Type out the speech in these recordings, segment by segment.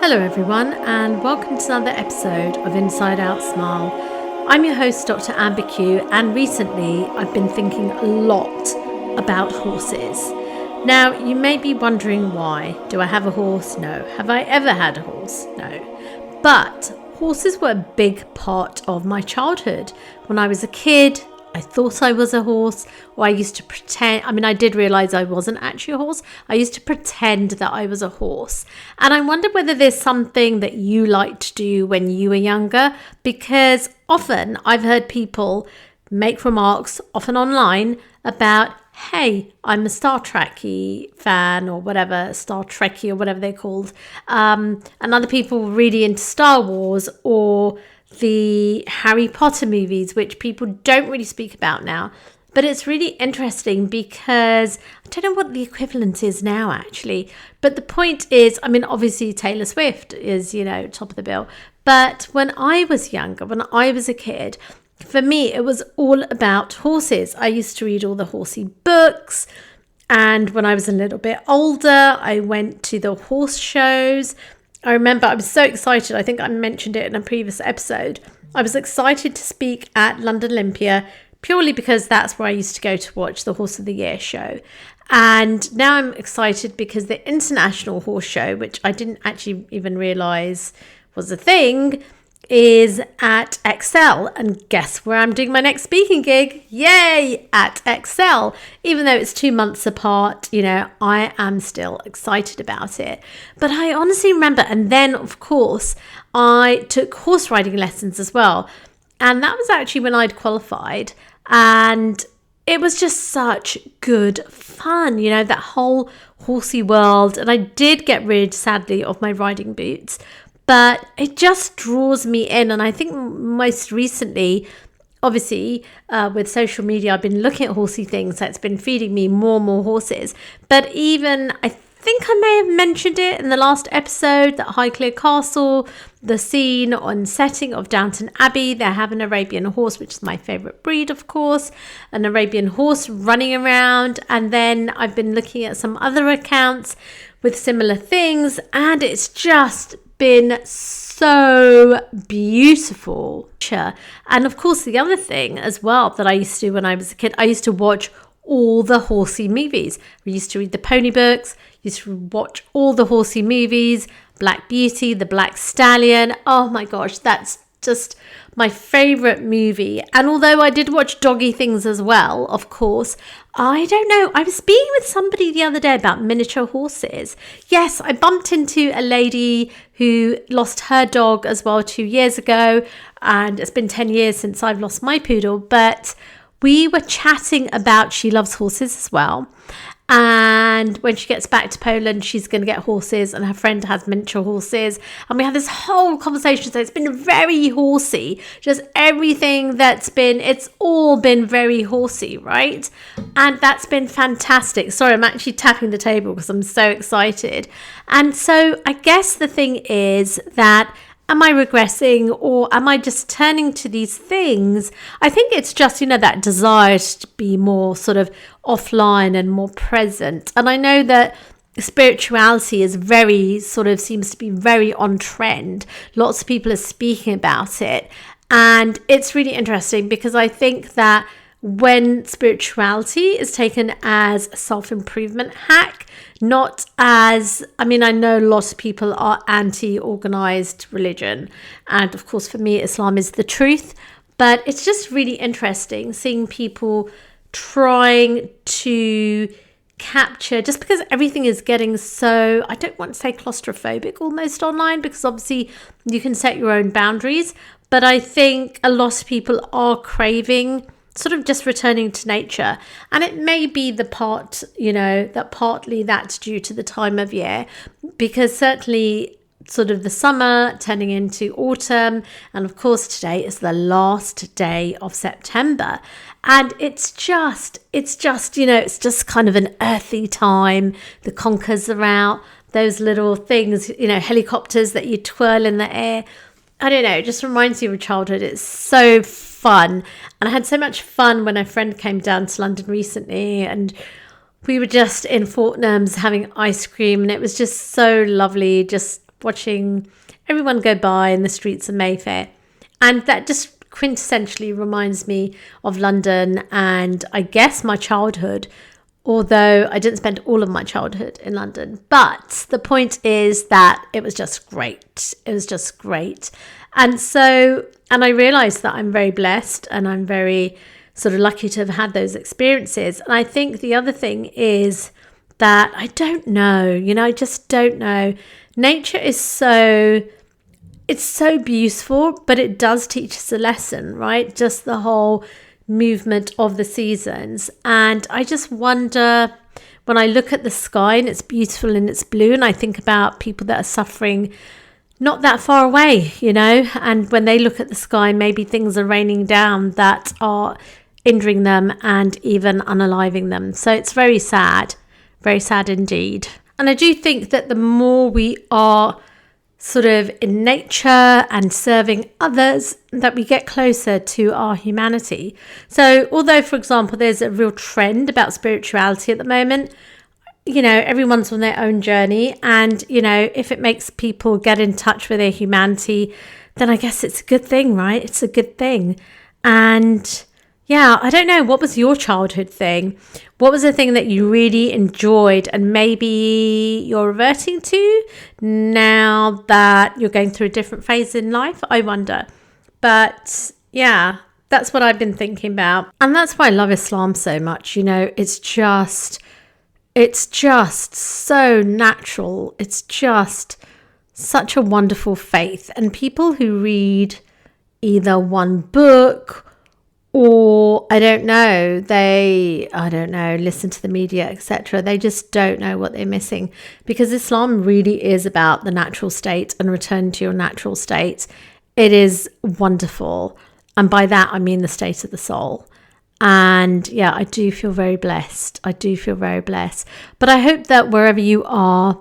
Hello everyone and welcome to another episode of Inside Out Smile. I'm your host Dr. Amber Q, and recently I've been thinking a lot about horses. Now you may be wondering why. Do I have a horse? No. Have I ever had a horse? No. But horses were a big part of my childhood. When I was a kid, I thought I was a horse, or I used to pretend. I did realize I wasn't actually a horse. I used to pretend that I was a horse. And I wonder whether there's something that you liked to do when you were younger, because often I've heard people make remarks, often online, about, hey, I'm a Star Trekkie fan or whatever, Star Trekkie or whatever they're called. And other people were really into Star Wars or the Harry Potter movies, which people don't really speak about now. But it's really interesting because I don't know what the equivalent is now, actually. But the point is, obviously Taylor Swift is, top of the bill. But when I was younger, when I was a kid, for me, it was all about horses. I used to read all the horsey books. And when I was a little bit older, I went to the horse shows. I remember I was so excited. I think I mentioned it in a previous episode. I was excited to speak at London Olympia purely because that's where I used to go to watch the Horse of the Year show. And now I'm excited because the International Horse Show, which I didn't actually even realise was a thing, is at XL. And guess where I'm doing my next speaking gig? Yay! At XL. Even though it's 2 months apart, I am still excited about it. But I honestly remember, and then of course I took horse riding lessons as well. And that was actually when I'd qualified, and it was just such good fun, that whole horsey world. And I did get rid, sadly, of my riding boots. But it just draws me in. And I think most recently, obviously, with social media, I've been looking at horsey things. That's been feeding me more and more horses. But even, I think I may have mentioned it in the last episode, that Highclere Castle, the scene on setting of Downton Abbey, they have an Arabian horse, which is my favourite breed, of course, an Arabian horse running around. And then I've been looking at some other accounts with similar things, and it's just been so beautiful. And of course, the other thing as well that I used to do when I was a kid, I used to watch all the horsey movies. We used to read the pony books, used to watch all the horsey movies, Black Beauty, The Black Stallion. Oh my gosh, that's just my favourite movie. And although I did watch doggy things as well, of course, I don't know. I was speaking with somebody the other day about miniature horses. Yes, I bumped into a lady who lost her dog as well 2 years ago. And it's been 10 years since I've lost my poodle. But we were chatting about, she loves horses as well. And when she gets back to Poland, she's going to get horses, and her friend has miniature horses. And we had this whole conversation. So it's been very horsey. Just everything it's all been very horsey, right? And that's been fantastic. Sorry, I'm actually tapping the table because I'm so excited. And so I guess the thing is that, am I regressing, or am I just turning to these things? I think it's just, that desire to be more sort of offline and more present. And I know that spirituality is seems to be very on trend. Lots of people are speaking about it. And it's really interesting because I think that when spirituality is taken as a self-improvement hack, not as, I know a lot of people are anti-organized religion. And of course, for me, Islam is the truth. But it's just really interesting seeing people trying to capture, just because everything is getting so, I don't want to say claustrophobic almost online, because obviously you can set your own boundaries. But I think a lot of people are craving sort of just returning to nature. And it may be the part, that partly that's due to the time of year, because certainly sort of the summer turning into autumn. And of course, today is the last day of September. And it's just kind of an earthy time. The conkers are out, those little things, helicopters that you twirl in the air. I don't know, it just reminds you of childhood. It's so fun. And I had so much fun when a friend came down to London recently, and we were just in Fortnum's having ice cream, and it was just so lovely, just watching everyone go by in the streets of Mayfair. And that just quintessentially reminds me of London and I guess my childhood, although I didn't spend all of my childhood in London. But the point is that it was just great. It was just great. And I realized that I'm very blessed and I'm very sort of lucky to have had those experiences. And I think the other thing is that I don't know, I just don't know. Nature is it's so beautiful, but it does teach us a lesson, right? Just the whole movement of the seasons. And I just wonder, when I look at the sky and it's beautiful and it's blue, and I think about people that are suffering not that far away, and when they look at the sky, maybe things are raining down that are injuring them and even unaliving them. So it's very sad indeed. And I do think that the more we are sort of in nature and serving others, that we get closer to our humanity. So although, for example, there's a real trend about spirituality at the moment, everyone's on their own journey. And, if it makes people get in touch with their humanity, then I guess it's a good thing, right? It's a good thing. And yeah, I don't know. What was your childhood thing? What was the thing that you really enjoyed and maybe you're reverting to now that you're going through a different phase in life? I wonder. But yeah, that's what I've been thinking about. And that's why I love Islam so much. It's just so natural. It's just such a wonderful faith. And people who read either one book or listen to the media, etc. They just don't know what they're missing, because Islam really is about the natural state and return to your natural state. It is wonderful. And by that, I mean the state of the soul. And yeah, I do feel very blessed. But I hope that wherever you are,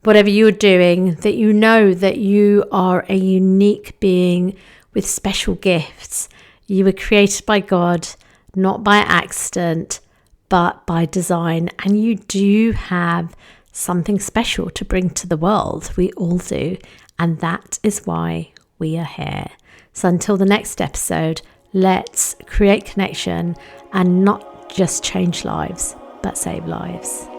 whatever you're doing, that you know that you are a unique being with special gifts. You were created by God, not by accident, but by design. And you do have something special to bring to the world. We all do. And that is why we are here. So until the next episode, let's create connection and not just change lives, but save lives.